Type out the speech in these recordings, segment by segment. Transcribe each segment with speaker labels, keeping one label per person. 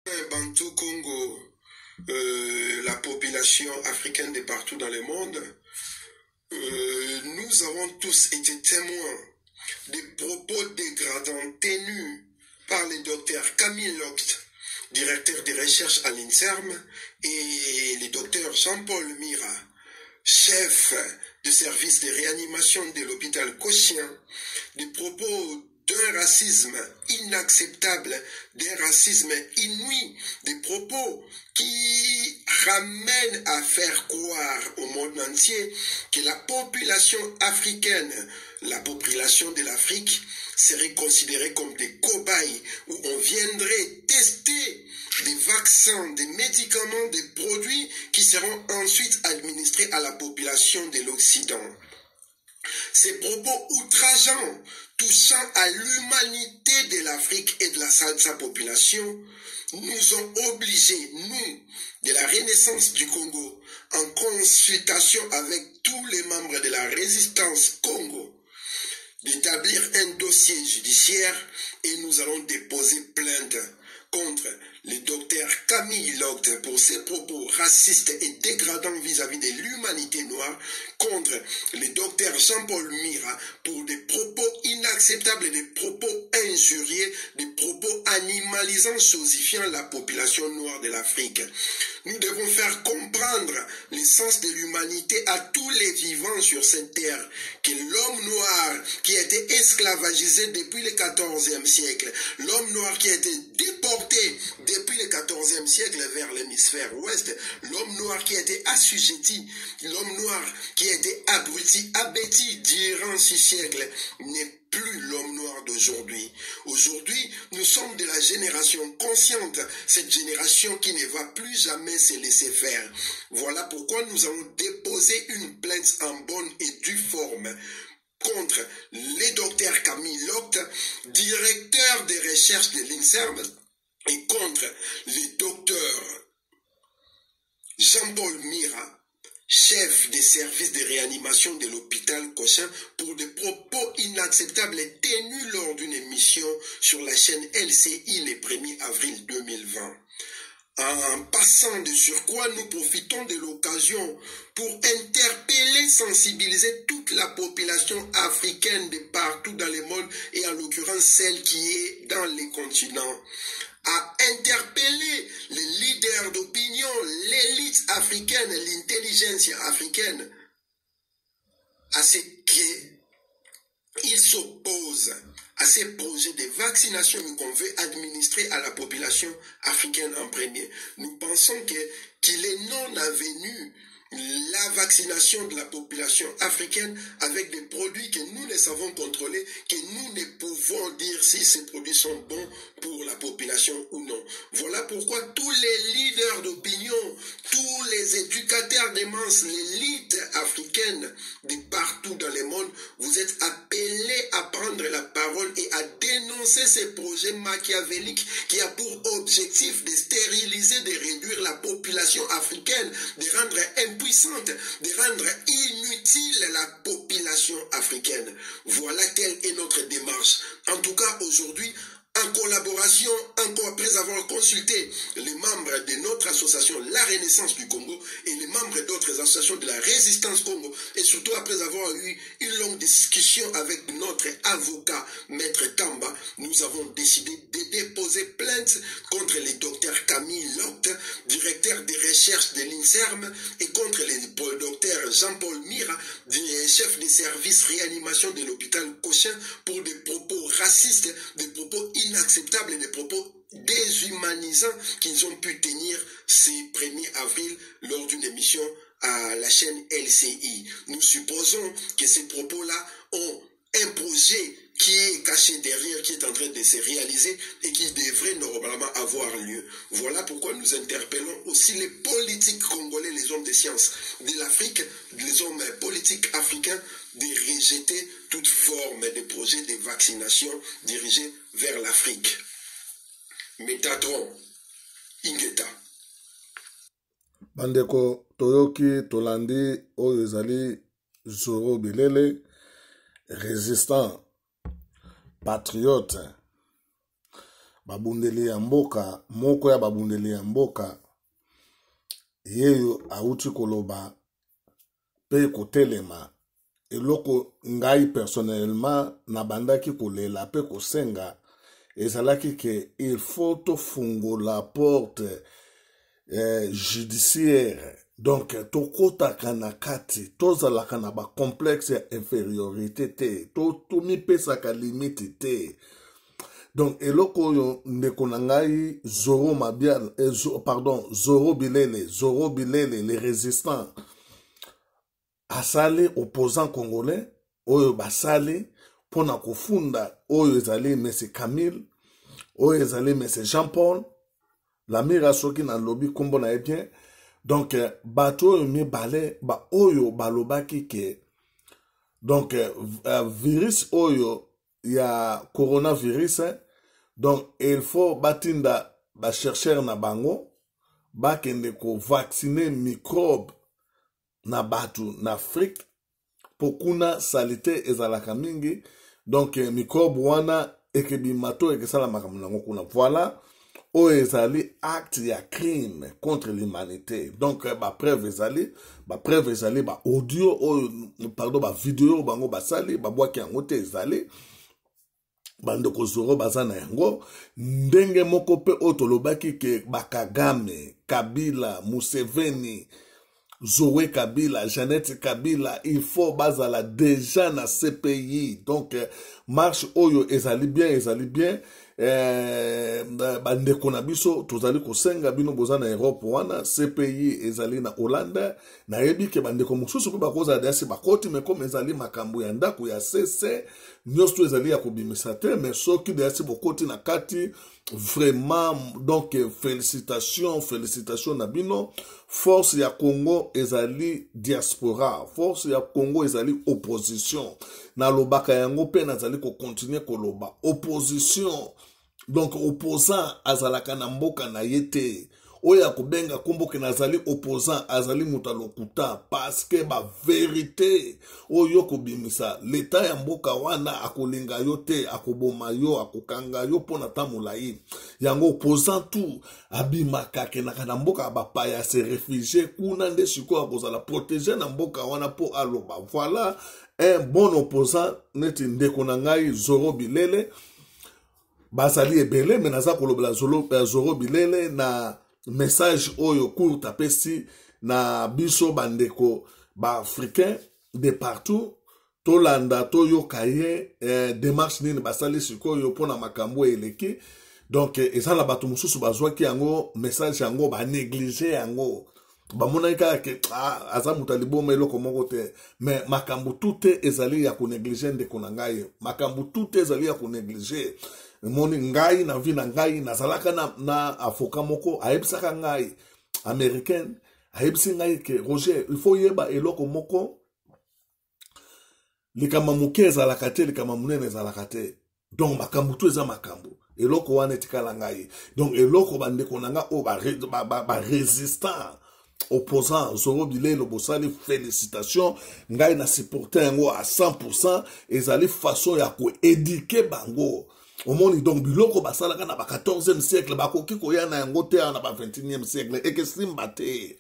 Speaker 1: Bantou Congo, la population africaine de partout dans le monde, nous avons tous été témoins des propos dégradants tenus par le docteur Camille Locht, directeur de recherche à l'INSERM, et le docteur Jean-Paul Mira, chef de service de réanimation de l'hôpital Cochin, des propos d'un racisme inacceptable, d'un racisme inouï, des propos qui ramènent à faire croire au monde entier que la population africaine, la population de l'Afrique, serait considérée comme des cobayes où on viendrait tester des vaccins, des médicaments, des produits qui seront ensuite administrés à la population de l'Occident. Ces propos outrageants, touchant à l'humanité de l'Afrique et de sa population, nous ont obligés, nous, de la Renaissance du Congo, en consultation avec tous les membres de la résistance Congo, d'établir un dossier judiciaire et nous allons déposer plainte contre le docteur Camille Locht pour ses propos racistes et dégradants vis-à-vis de l'humanité noire, contre le docteur Jean-Paul Mira pour des propos inacceptables, des propos injurieux, des propos animalisants, chosifiant la population noire de l'Afrique. Nous devons faire comprendre l'essence de l'humanité à tous les vivants sur cette terre, que l'homme noir qui a été esclavagisé depuis le XIVe siècle, l'homme noir qui a été déporté depuis le XIVe siècle vers l'hémisphère ouest, l'homme noir qui a été assujetti, l'homme noir qui a été abruti, abattu durant 6 siècles, n'est plus l'homme noir d'aujourd'hui. Aujourd'hui, nous sommes de la génération consciente, cette génération qui ne va plus jamais se laisser faire. Voilà pourquoi nous allons déposer une plainte en bonne et due forme contre le docteur Camille Locht, directeur des recherches de l'INSERM, et contre le docteur Jean-Paul Mira, chef des services de réanimation de l'hôpital Cochin, pour des propos inacceptables tenus lors d'une émission sur la chaîne LCI le 1er avril 2020. En passant de surcroît, nous profitons de l'occasion pour interpeller, sensibiliser toute la population africaine de partout dans le monde, et en l'occurrence celle qui est dans les continents, à interpeller les leaders d'opinion, l'élite africaine, l'intelligence africaine, à ce qu'ils s'opposent à ces projets de vaccination qu'on veut administrer à la population africaine en premier. Nous pensons qu'il est non avenu la vaccination de la population africaine avec des produits que nous ne savons contrôler, que nous ne pouvons dire si ces produits sont bons pour la population ou non. Voilà pourquoi tous les leaders d'opinion, tous les éducateurs des masses, l'élite africaine de partout dans le monde, vous êtes appelés à prendre la parole et à dénoncer ces projets machiavéliques qui a pour objectif de stériliser, de réduire la population africaine, de rendre impuissante, de rendre inutile la population africaine. Voilà quelle est notre démarche. En tout cas, aujourd'hui, en collaboration, encore après avoir consulté les membres de notre association La Renaissance du Congo et les membres d'autres associations de la Résistance Congo, et surtout après avoir eu une longue discussion avec notre avocat, Maître Tamba, nous avons décidé de déposer plainte contre le docteur Camille Locht, directeur des recherches de l'INSERM, et contre le docteur Jean-Paul Mira, chef des services réanimation de l'hôpital Cochin, pour des propos racistes, des propos inacceptables et des propos déshumanisants qu'ils ont pu tenir ce 1er avril lors d'une émission à la chaîne LCI. Nous supposons que ces propos-là ont un projet qui est caché derrière, qui est en train de se réaliser et qui devrait normalement avoir lieu. Voilà pourquoi nous interpellons aussi les politiques congolais, les hommes de science de l'Afrique, les hommes politiques africains, de rejeter toute forme de projet de vaccination dirigé vers l'Afrique. Métatron, Ingeta.
Speaker 2: Bandeko Toyoki Tolandi Oyezali Zoro Bilele, résistant, patriote. babundeli ya mboka, moko ya babundeli ya mboka, yeyo auti koloba, pe kotelema, eloko ngai personnellement, nabandaki kolela, pe kosenga, ezalaki ke, il faut to fungo la porte, judiciaire, donc tokotaka na kati tozalaka na ba complexe ya infériorité te to mipesaka limite te. Donc eloko oyo ndeko na ngai Zoro Mabiala Zoro Bilele les résistants asali opposant congolais oyo basali pona kofunda oyo ezali Mese Camille oyo ezali Mese Jean-Paul Lamira soki na lobby kombo na bien. Donc bato oyo mibale ba oyo balobaki ke donc virus oyo ya coronavirus donc il faut batinda ba chercheur na bango bakende ko vacciner microbe na batu na Afrique pokuna salite ezalaka mingi donc microbe wana ekebimato ekesala makambo nango kuna. Voilà oyo ezali acte ya crime contre l'humanité. Donc ba preuve ezali ba audio oyo pardon ba video bango basali ba bwaki yango te ezali bandeko Zoro baza na yango ndenge moko pe otolobaki ke Bakagame, Kabila, Museveni, Zoé Kabila, Jeannette Kabila, il faut bazala déjà na CPI. Donc marche oyo ezali bien bandeko na biso tozali kosenga bino boza na Europe wana CPI ezali na Hollande na yebi ke bandeko mosusu ko bakoza dasi bakoti me comme ezali makambo ya ndako ya CC nyosto ezali ya kobimisa te mais soki dasi bokoti na kati vraiment donc félicitations na bino. Force ya Congo ezali diaspora, force ya Congo ezali opposition na lobaka yango pe nazali ko continuer ko loba opposition. Donc opposant azalaka na mboka na yete oya kubenga komboke nazali opposant azali mutalokuta parce que ba vérité oyo kobimisa l'état ya mboka wana akolinga yo te akoboma yo akokanga yo pona tamulai yango opposant tout abimaka kenaka na mboka bapaya se réfugié kuna nde siko akozala protéger na mboka wana po aloba. Voilà un bon opposant neti ndeko na ngai Zoro Bilele basali ebele menaza kolobela Zoro Bilele na message oyo court apesi na biso bandeko ba africain de partout tolanda toyoka ye démarche nini basali sikoyo pona makambo eleki. Donc ezala bato mususu bazwaki yango message yango ba négliger yango bamona kaka ke aza mutaliboma eloko moko te mais makambo toute ezali ya ko négliger ndeko na ngai makambo toute ezali ya ko négliger. Moni ngai na vi na ngai nazalaka na afoka moko ayebisaka ngai américaine ayebisi ngai ke Roger il faut yeba eloko moko likama muke ezalaka te likama munene ezalaka te. Donc makambo tu eza makambo eloko wana etikala ngai. Donc eloko bandeko na nga o ba résistant opposant Zoro Bilele bosali félicitations ngai na supporter yango à 100% ezali façon ya ko éduquer bango. Omoni donc biloko basalaka na ba 14e siècle bakoki koya na yango te na ba 21e siècle ekesimba te.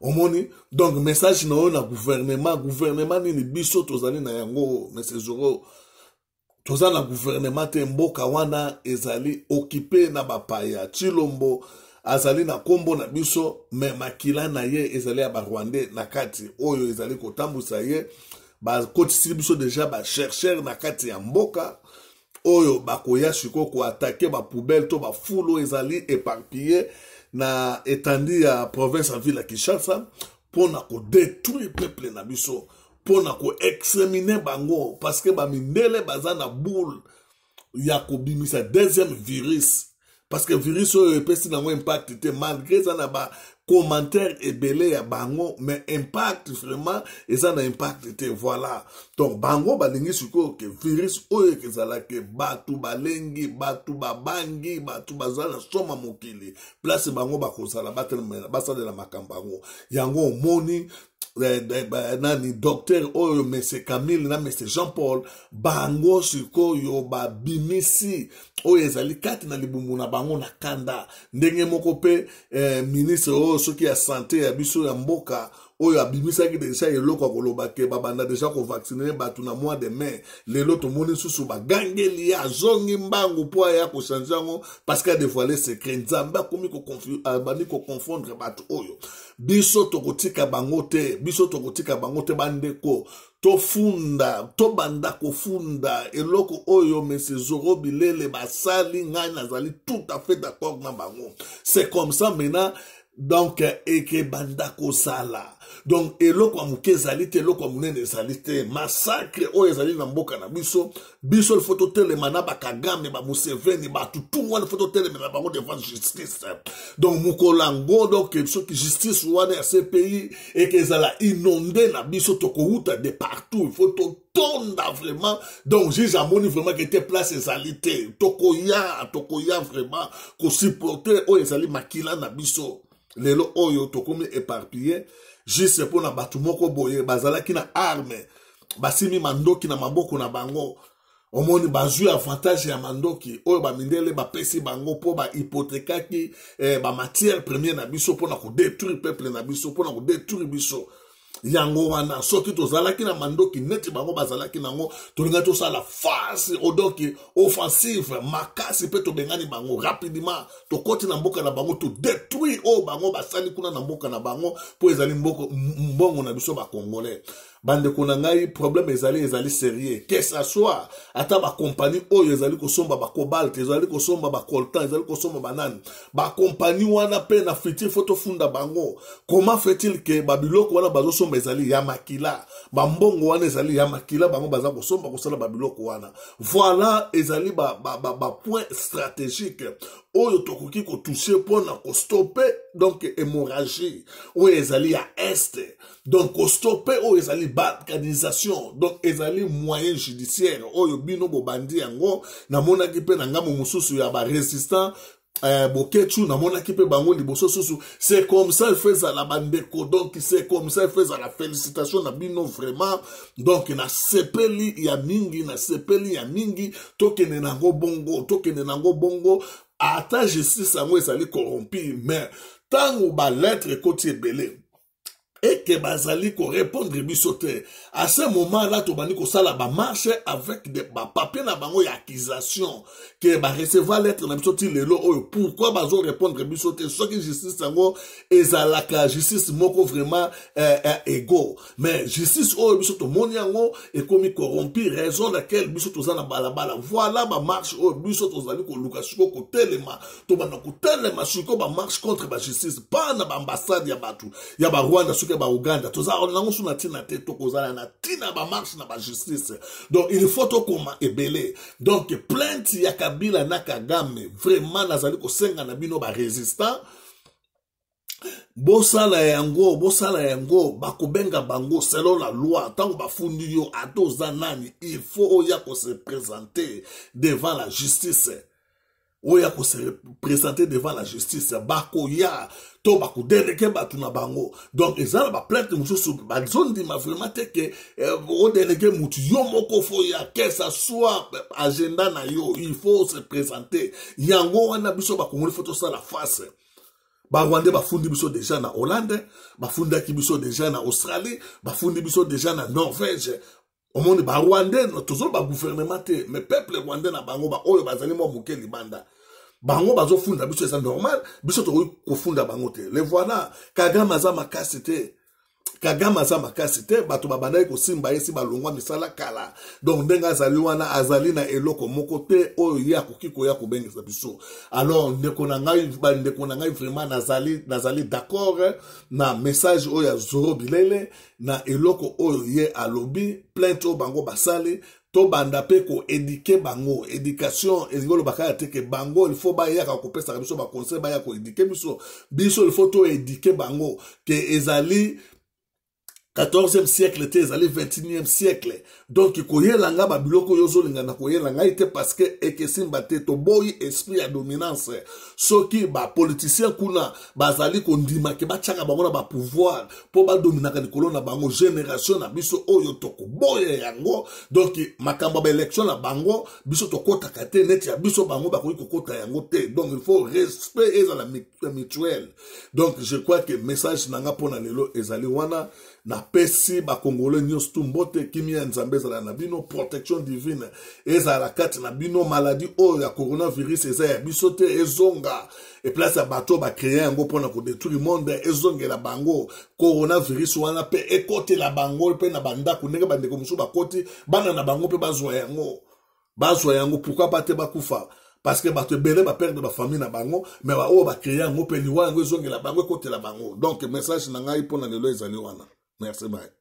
Speaker 2: Omoni donc message na yo na gouvernement nini biso tozali na yango monsieur Zoro toza na gouvernement te mboka wana ezali occupé na bapaya Chilombo azali na kombo na biso me makila na ye ezali ya ba Rwandais na kati oyo ezali kotambusa ye ba kotisi biso déjà ba chercheur na kati ya mboka oyo bakoya shiko ko attaquer ba poubelle to ba fulo ezali éparpillé na étendue ya province en ville à Kinshasa pona ko détruire peuple na biso pona ko exterminer bango parce que ba mindele bazana boule ya ko bimisa deuxième virus parce que virus oyo epesi nango impact te malgré ça na ba commentaire ebele ya bango mais impact vraiment eza na impact te. Voilà donc bango balingi siko ke virus oyo kezala ke batu balengi batu babangi batu bazala soma mokili place bango bakozala basalela makambo bango yango moni nani docteur oyo mese Camille na mese Jean-Paul bango sikoyo ba bimisi oyo ezali kati na libumu na bango na kanda ndenge moko pe ministre oyo soki ya santé ya biso ya mboka oyo abimisaki deja eloko akoloba ke babanda deja ko vacciner batu na mois de mai lelo tomoni susu bagangeli ya zongi mbangu po ya ko changer ngo parce que dévoiler secret nzamba komi ko confondre batu oyo biso tokotika bango te bandeko tofunda tobanda kofunda eloko oyo mese Zoro Bilele basali ngai nazali tout à fait d'accord na bango. C'est comme ça maintenant. Donc, eke banda ko sala. Donc, eloko amuke ezali te, eloko amunene ezali te. Massacre o ezali na mboka na biso. Biso le photo telema na Bakagame, ba Museveni, ba tout wana photo telema na bango devant justice. Donc, mukolango, donc, soki justice wana ya ce pays, eke ezala inondé na biso tokouta de partout. Il faut tonda vraiment. Donc, j'ai jamais vraiment que te place ezalité. Tokoya vraiment, ko supporter o ezali makila na biso. Lelo oyo tokomi éparpillé juste pour na batu moko boye bazalaki na arme basimi mandoki na maboko na bango omoni bazui avantage ya mandoki oyo bamindele bapesi bango po ba hypothékaki ba matière première na biso pour na ko détruire peuple na biso pour na ko détruire biso yango wana soki tozalaki na mandoki neti bango bazalaki nango tolinga tosala face odoki offensive makasi pe tobengani bango rapidement tokoti na mboka na bango to détruire o bango basali kuna na mboka na bango po ezali mbongo na biso ba congolais bande kuna ngai problème ezali sérieux que ça soit ata ba compagnie oyo ezali kosomba ba cobalt ezali kosomba ba coltan ezali kosomba banane ba compagnie wana pe na fiti photo funda bango comment fait-il que babiloko wana bazo somba ezali ya makila ba mbongo wana ezali ya makila bango baza kosomba kosala babiloko wana voilà ezali ba point stratégique oyo tokoki ko toucher pona ko stopper donc hémorragie oyo ezali ya est donc ko stopper oyo ezali balkanisation donc ezali moyen judiciaire oyo bino bobandi yango na monaki pe na ngamo mususu ya ba résistant Bokechu na monaki pe bango liboso susu c'est comme ça il fait à la bandeko donc c'est comme ça il fait à la félicitation na bino vraiment donc na sepeli ya mingi tokene nango bongo ata justice yango ezali corrompu mais tango ba lettre koti ebele et que bazali ko répondre bisote à ce moment là to bani ko sala ba marche avec des papiers na bango ya accusation que ba recevoir lettre na bisoti lelo oyo pourquoi bazo répondre bisote so que justice yango ezalaka justice moko vraiment ego mais justice oyo bisoto moni yango e komi corrompu raison laquelle bisoto za na balabala voilà ba marche oyo bisoto zali ko luka siko ko telema to bana ko telema siko ba marche contre ba justice pas na ba ambassade ya batu ya ba Rwanda ke ba Uganda toza onango suna tina te tokozala na tina ba marche na ba justice donc il faut to koma ebele donc plainte ya Kabila na Kagame vraiment nazali ko senga na bino ba résistant bosala yango bakobenga bango selon la loi tango bafundi yo atoza nani il faut oya ko se présenter devant la justice oya ko se présenter devant la justice bakoya to bakudeleke batu na bango donc ezala ba plainte mususu bazondi ma vraiment te que o deleke mutu yo moko foya que ça soit agenda na yo il faut se présenter yango wana biso bakongoli photo ça la face ba Rwanda bafundi biso déjà na Hollande bafundaki biso déjà na Australie bafundi biso déjà na Norvège omoni ba Rwanda tozo ba gouvernement te mais peuple rwandais na bango ba oyo bazali mo muke libanda bango bazo funda biso c'est normal biso to ko funda bango te le voilà Kagame aza makasi te bato babandaki ko simba yesi balongwa misala kala donc ndenga azali wana azali na eloko moko te oyo ya kokiko ya kobengisa biso alors ndeko na ngai vraiment nazali d'accord na message oyo ya Zoro Bilele na eloko oyo ye alobi plainte o bango basali to banda pe ko éduquer bango éducation ezingolo bakaya te ke bango il faut ba ya ka kopesa biso ba conseil ba ya ko éduquer biso il faut to éduquer bango ke ezali 14e siècle te ezali 21e siècle. Donc koyelanga ba biloko yozolinga na koyelanga ite parce que ekesimba te to boy esprit ya dominance. Soki ba politicien kuna bazali kondima ke ba tchaka bango na ba pouvoir po ba dominaka likolo na bango génération na biso oyo toko boye yango. Donc makambo ba élection na bango biso tokota kate net ya biso bango ba koki kokota yango te. Donc il faut respect ezala mutuel. Donc je crois que message nanga pona lelo ezali wana na pesi ba congolais nyos tumbote kimia nzambe ezala na bino protection divine ezala kati na bino maladie oyo ya coronavirus eza ya biso te ezonga et place ya bato ba créer yango pona ko détruire monde ezongela bango coronavirus wana pe ekote la bango pe na bandako ndenge bandeko musu bakoti bana na bango pe bazwa yango pourquoi pas te bakufa parce que bato ebele ba perdre ba famille na bango mais ba o ba créer yango pe liwa yango ezongela bango ekote la bango donc message na ngai pona lelo ezali wana. Merci, bye.